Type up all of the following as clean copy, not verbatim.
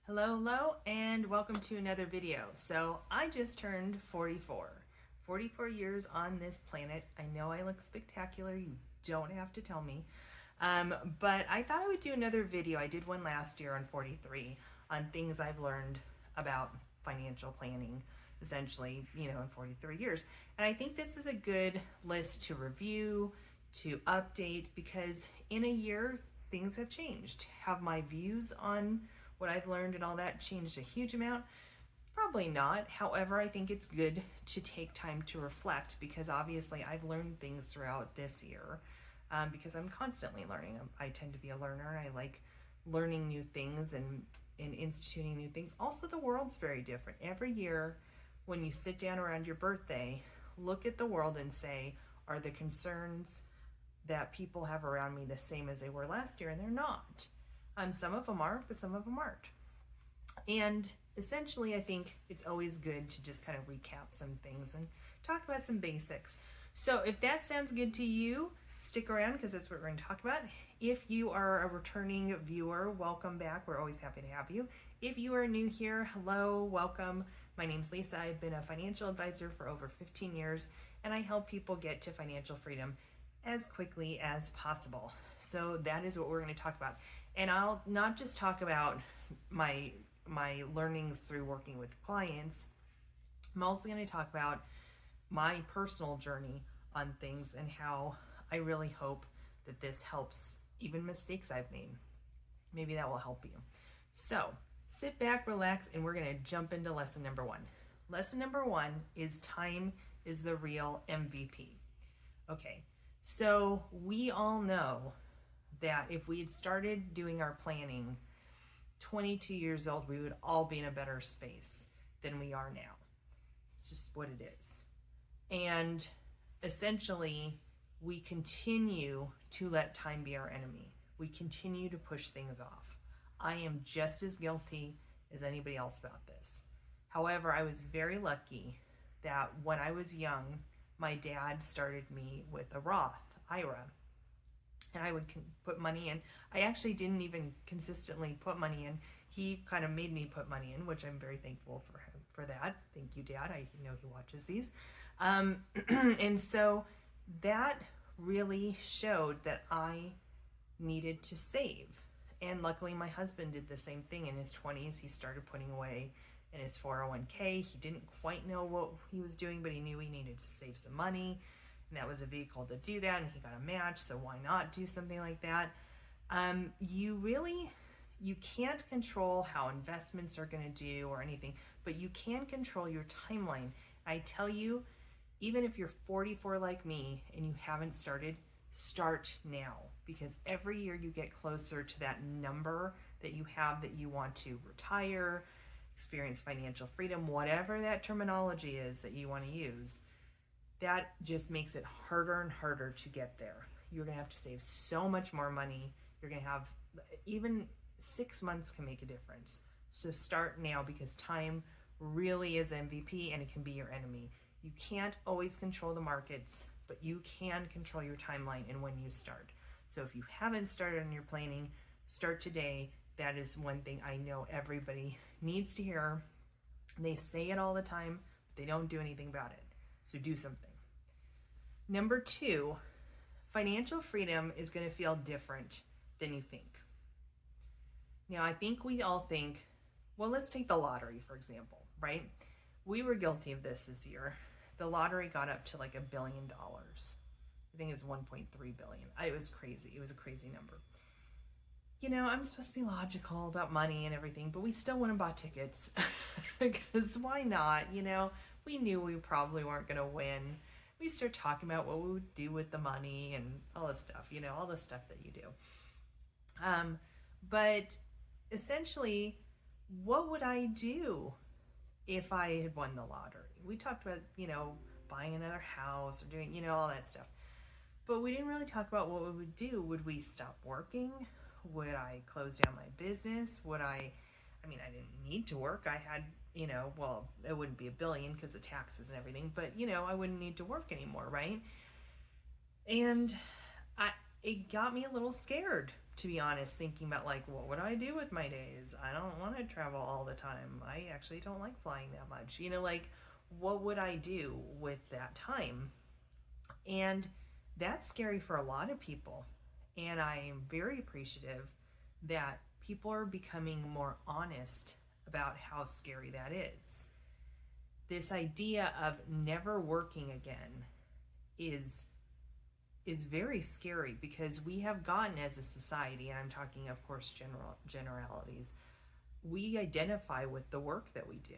Hello, and welcome to another video. So I just turned 44. 44 years on this planet. I know I look spectacular. You don't have to tell me. But I thought I would do another video. I did one last year on 43 on things I've learned about financial planning, essentially, in 43 years. And I think this is a good list to review, to update, because in a year, things have changed. Have my views on what I've learned and all that changed a huge amount? Probably not. However, I think it's good to take time to reflect, because obviously I've learned things throughout this year because I'm constantly learning. I tend to be a learner. I like learning new things and instituting new things. Also, the world's very different. Every year when you sit down around your birthday, look at the world and say, are the concerns that people have around me the same as they were last year? And they're not. Some of them are, but some of them aren't. And essentially, I think it's always good to just kind of recap some things and talk about some basics. So if that sounds good to you, stick around, because that's what we're going to talk about. If you are a returning viewer, welcome back. We're always happy to have you. If you are new here, hello, welcome. My name's Lisa. I've been a financial advisor for over 15 years, and I help people get to financial freedom as quickly as possible. So that is what we're going to talk about. And I'll not just talk about my learnings through working with clients. I'm also going to talk about my personal journey on things and how I really hope that this helps even mistakes I've made. Maybe that will help you. So sit back, relax, and we're going to jump into lesson number one. Lesson number one is time is the real MVP. Okay, so we all know that if we had started doing our planning 22 years old, we would all be in a better space than we are now. It's just what it is. And essentially, we continue to let time be our enemy. We continue to push things off. I am just as guilty as anybody else about this. However, I was very lucky that when I was young, my dad started me with a Roth IRA. And I would put money in. I actually didn't even consistently put money in. He kind of made me put money in, which I'm very thankful for him for that. Thank you, Dad. I know he watches these. And so that really showed that I needed to save. And luckily, my husband did the same thing in his 20s. He started putting away in his 401k. He didn't quite know what he was doing, but he knew he needed to save some money. And that was a vehicle to do that, and he got a match, so why not do something like that? You can't control how investments are going to do or anything, but you can control your timeline. I tell you, even if you're 44 like me and you haven't started, start now, because every year you get closer to that number that you have that you want to retire, experience financial freedom, whatever that terminology is that you want to use. That just makes it harder and harder to get there. You're going to have to save so much more money. You're going to have, even 6 months can make a difference. So start now, because time really is MVP and it can be your enemy. You can't always control the markets, but you can control your timeline and when you start. So if you haven't started on your planning, start today. That is one thing I know everybody needs to hear. They say it all the time, but they don't do anything about it. So do something. Number two, financial freedom is going to feel different than you think. Now, I think we all think, well, let's take the lottery, for example, right? We were guilty of this year. The lottery got up to like $1 billion. I think it was 1.3 billion. It was crazy. It was a crazy number. I'm supposed to be logical about money and everything, but we still went and bought tickets because why not? We knew we probably weren't going to win. We start talking about what we would do with the money and all this stuff, all the stuff that you do. But essentially, what would I do if I had won the lottery? We talked about, buying another house or doing, all that stuff. But we didn't really talk about what we would do. Would we stop working? Would I close down my business? I didn't need to work. I had, it wouldn't be $1 billion because of taxes and everything, but, I wouldn't need to work anymore, right? And it got me a little scared, to be honest, thinking about like, what would I do with my days? I don't want to travel all the time. I actually don't like flying that much. Like, what would I do with that time? And that's scary for a lot of people. And I am very appreciative that people are becoming more honest about how scary that is. This idea of never working again is very scary, because we have gotten, as a society, and I'm talking of course generalities, we identify with the work that we do.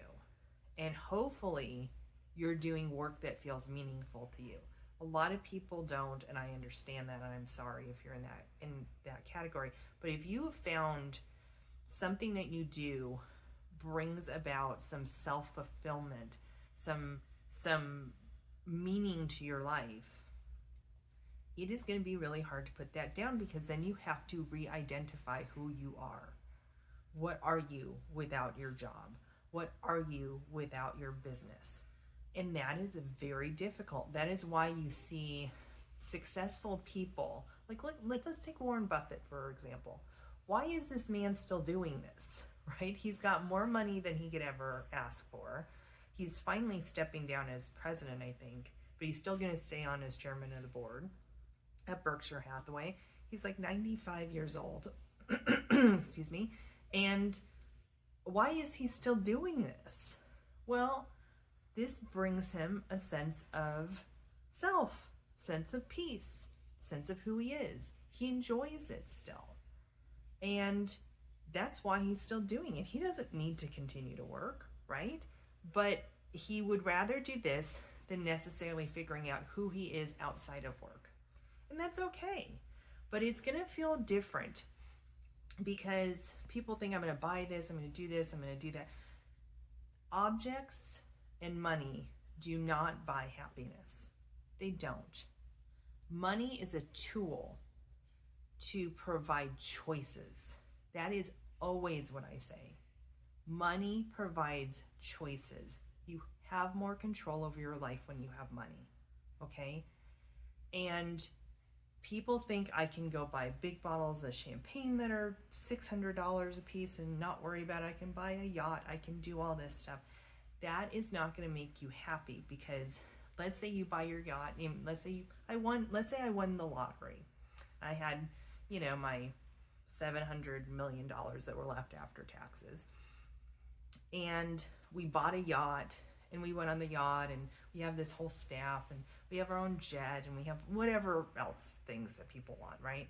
And hopefully you're doing work that feels meaningful to you. A lot of people don't, and I understand that, and I'm sorry if you're in that category. But if you have found something that you do brings about some self-fulfillment, some meaning to your life, it is going to be really hard to put that down, because then you have to re-identify who you are. What are you without your job? What are you without your business? And that is very difficult. That is why you see successful people, like let's take Warren Buffett, for example. Why is this man still doing this, right? He's got more money than he could ever ask for. He's finally stepping down as president, I think, but he's still going to stay on as chairman of the board at Berkshire Hathaway. He's like 95 years old. Excuse me. And why is he still doing this? Well, this brings him a sense of self, sense of peace, sense of who he is. He enjoys it still. And that's why he's still doing it. He doesn't need to continue to work, right? But he would rather do this than necessarily figuring out who he is outside of work. And that's okay. But it's going to feel different, because people think, I'm going to buy this, I'm going to do this, I'm going to do that. Objects and money do not buy happiness. They don't. Money is a tool to provide choices. That is always what I say. Money provides choices. You have more control over your life when you have money, okay? And people think I can go buy big bottles of champagne that are $600 a piece and not worry about it. I can buy a yacht. I can do all this stuff. That is not going to make you happy, because let's say you buy your yacht. Let's say I won the lottery. I had, my $700 million that were left after taxes. And we bought a yacht, and we went on the yacht, and we have this whole staff, and we have our own jet, and we have whatever else things that people want, right?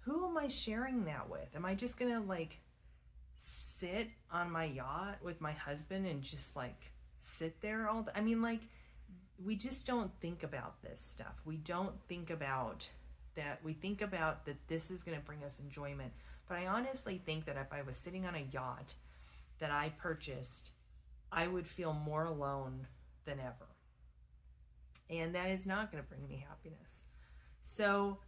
Who am I sharing that with? Am I just gonna sit on my yacht with my husband and just sit there all the, we just don't think about this stuff. We don't think about that. We think about that this is going to bring us enjoyment. But I honestly think that if I was sitting on a yacht that I purchased, I would feel more alone than ever. And that is not going to bring me happiness. So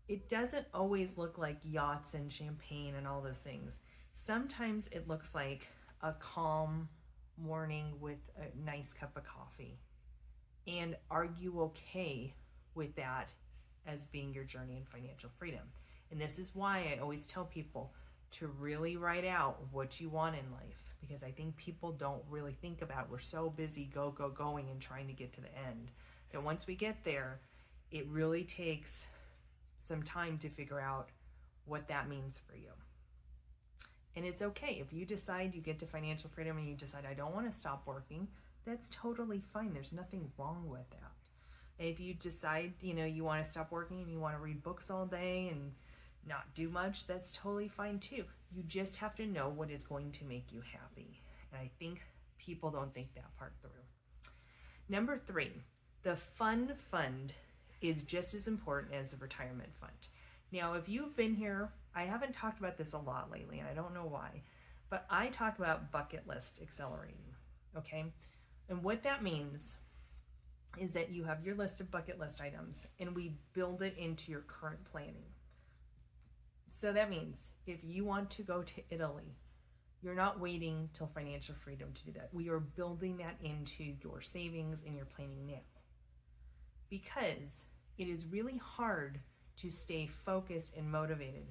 it doesn't always look like yachts and champagne and all those things. Sometimes it looks like a calm morning with a nice cup of coffee. And are you okay with that as being your journey in financial freedom? And this is why I always tell people to really write out what you want in life, because I think people don't really think about it. We're so busy going and trying to get to the end that once we get there, it really takes some time to figure out what that means for you. And it's okay if you decide you get to financial freedom and you decide, I don't want to stop working. That's totally fine. There's nothing wrong with that. And if you decide, you want to stop working and you want to read books all day and not do much, that's totally fine too. You just have to know what is going to make you happy. And I think people don't think that part through. Number 3, the fun fund is just as important as the retirement fund. Now, if you've been here, I haven't talked about this a lot lately, and I don't know why, but I talk about bucket list accelerating, okay? And what that means is that you have your list of bucket list items, and we build it into your current planning. So that means if you want to go to Italy, you're not waiting till financial freedom to do that. We are building that into your savings and your planning now. Because it is really hard to stay focused and motivated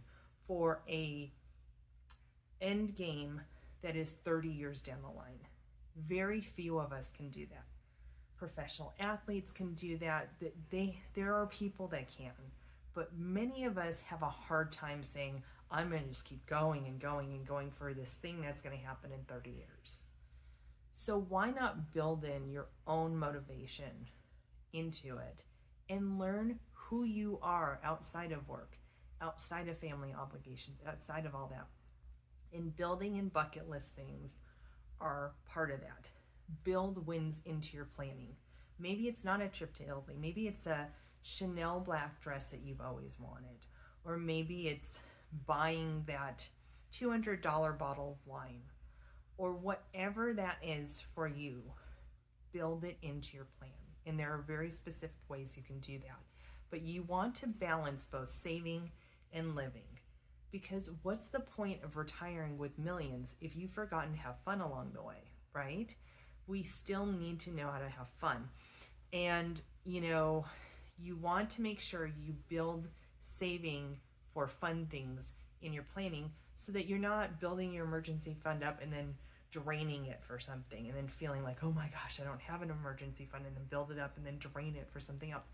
for a end game that is 30 years down the line. Very few of us can do that. Professional athletes can do that. There are people that can, but many of us have a hard time saying, I'm going to just keep going and going and going for this thing that's going to happen in 30 years. So why not build in your own motivation into it and learn who you are outside of work, outside of family obligations, outside of all that. And building in bucket list things are part of that. Build wins into your planning. Maybe it's not a trip to Italy. Maybe it's a Chanel black dress that you've always wanted. Or maybe it's buying that $200 bottle of wine. Or whatever that is for you, build it into your plan. And there are very specific ways you can do that. But you want to balance both saving and living. Because what's the point of retiring with millions if you've forgotten to have fun along the way, right? We still need to know how to have fun. And, you want to make sure you build saving for fun things in your planning so that you're not building your emergency fund up and then draining it for something and then feeling like, oh my gosh, I don't have an emergency fund, and then build it up and then drain it for something else.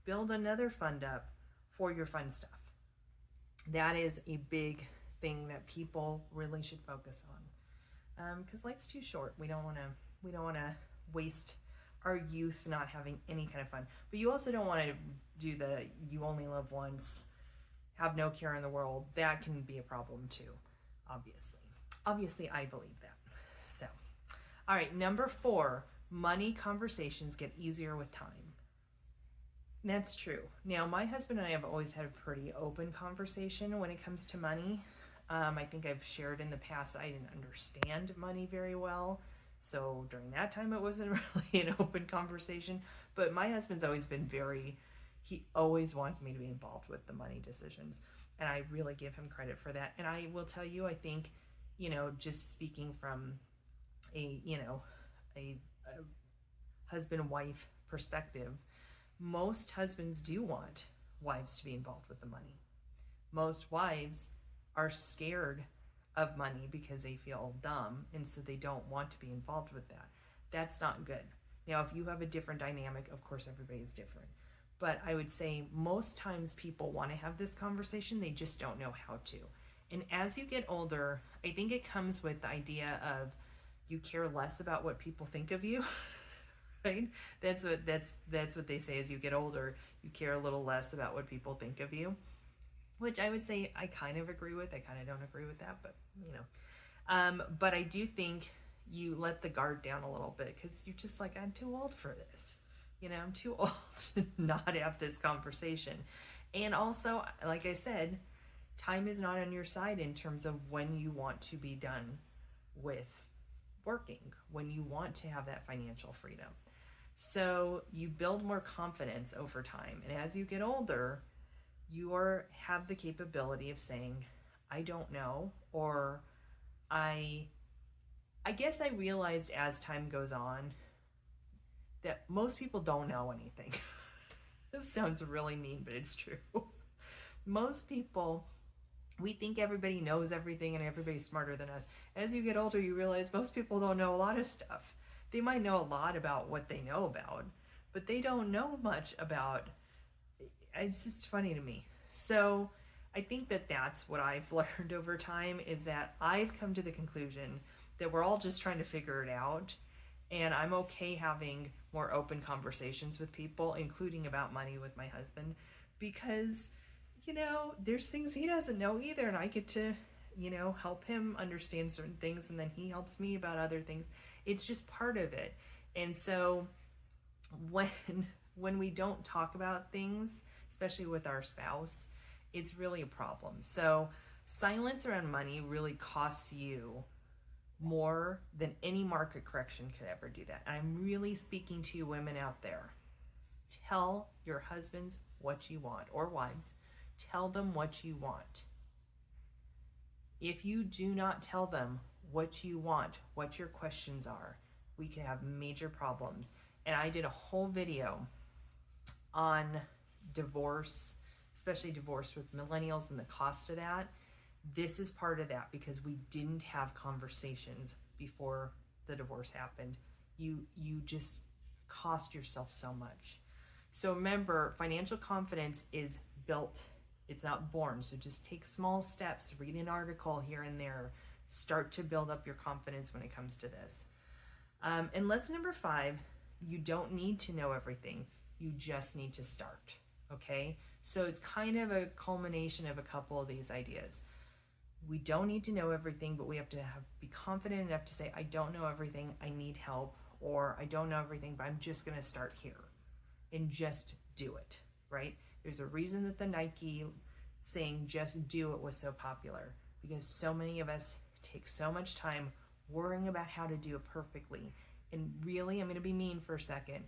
Build another fund up for your fun stuff. That is a big thing that people really should focus on, because life's too short. We don't want to waste our youth not having any kind of fun. But you also don't want to do the you only live once, have no care in the world. That can be a problem too, obviously I believe that. So, all right, number 4, money conversations get easier with time. That's true. Now, my husband and I have always had a pretty open conversation when it comes to money. I think I've shared in the past I didn't understand money very well. So during that time, it wasn't really an open conversation. But my husband's always been he always wants me to be involved with the money decisions. And I really give him credit for that. And I will tell you, I think, just speaking from a husband-wife perspective, most husbands do want wives to be involved with the money. Most wives are scared of money because they feel dumb, and so they don't want to be involved with that. That's not good. Now, if you have a different dynamic, of course, everybody's different. But I would say most times people want to have this conversation, they just don't know how to. And as you get older, I think it comes with the idea of you care less about what people think of you. Right? That's what they say. As you get older, you care a little less about what people think of you, which I would say I kind of agree with. I kind of don't agree with that, but but I do think you let the guard down a little bit because you're just like, I'm too old for this. I'm too old to not have this conversation. And also, like I said, time is not on your side in terms of when you want to be done with working, when you want to have that financial freedom. So you build more confidence over time. And as you get older, you have the capability of saying, I don't know, or I guess I realized as time goes on that most people don't know anything. This sounds really mean, but it's true. Most people, we think everybody knows everything and everybody's smarter than us. As you get older, you realize most people don't know a lot of stuff. They might know a lot about what they know about, but they don't know much about, it's just funny to me. So I think that that's what I've learned over time, is that I've come to the conclusion that we're all just trying to figure it out. And I'm okay having more open conversations with people, including about money with my husband, because, there's things he doesn't know either. And I get to, help him understand certain things. And then he helps me about other things. It's just part of it. And so when we don't talk about things, especially with our spouse, it's really a problem. So silence around money really costs you more than any market correction could ever do that. And I'm really speaking to you women out there. Tell your husbands what you want, or wives, tell them what you want. If you do not tell them what you want, what your questions are, we can have major problems. And I did a whole video on divorce especially divorce with millennials and the cost of that. This is part of that because we didn't have conversations before the divorce happened. You just cost yourself so much. So remember, financial confidence is built, it's not born. So just take small steps, read an article here and there, start to build up your confidence when it comes to this. And lesson number 5, you don't need to know everything. You just need to start, okay? So it's kind of a culmination of a couple of these ideas. We don't need to know everything, but we have to be confident enough to say, I don't know everything, I need help, or I don't know everything, but I'm just gonna start here and just do it, right? There's a reason that the Nike saying just do it was so popular, because so many of us take so much time worrying about how to do it perfectly. And really, I'm gonna be mean for a second,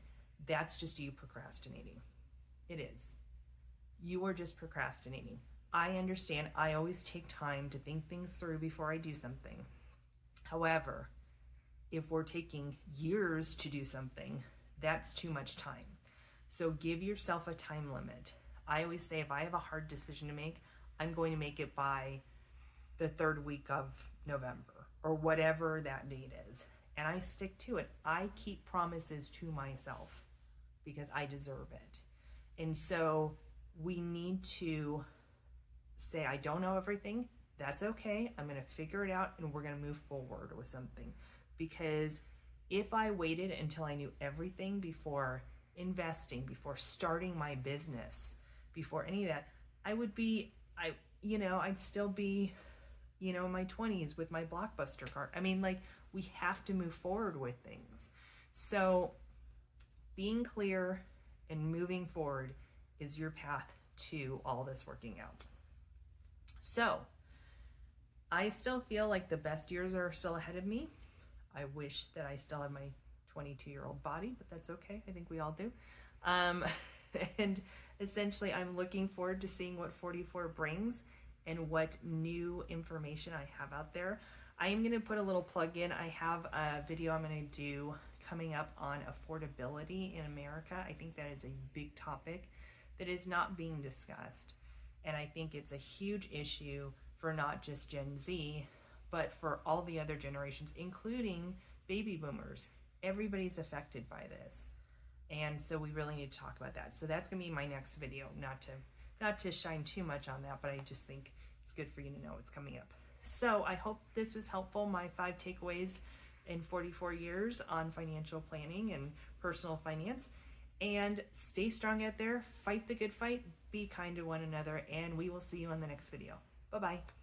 that's just you procrastinating. It is. You are just procrastinating. I understand I always take time to think things through before I do something. However, if we're taking years to do something, that's too much time. So give yourself a time limit. I always say if I have a hard decision to make, I'm going to make it by the 3rd week of November or whatever that date is. And I stick to it. I keep promises to myself because I deserve it. And so we need to say, I don't know everything. That's okay. I'm going to figure it out and we're going to move forward with something. Because if I waited until I knew everything before investing, before starting my business, before any of that, I'd still be, in my 20s with my Blockbuster card. I mean, like, we have to move forward with things. So being clear and moving forward is your path to all this working out. So I still feel like the best years are still ahead of me. I wish that I still had my 22-year-old body, but that's okay. I think we all do. And essentially, I'm looking forward to seeing what 44 brings and what new information I have out there. I am going to put a little plug in. I have a video I'm going to do coming up on affordability in America. I think that is a big topic that is not being discussed. And I think it's a huge issue for not just Gen Z, but for all the other generations, including baby boomers. Everybody's affected by this. And so we really need to talk about that. So that's gonna be my next video, not to shine too much on that, but I just think it's good for you to know what's coming up. So I hope this was helpful, my 5 takeaways in 44 years on financial planning and personal finance. And stay strong out there, fight the good fight, be kind to one another, and we will see you on the next video. Bye-bye.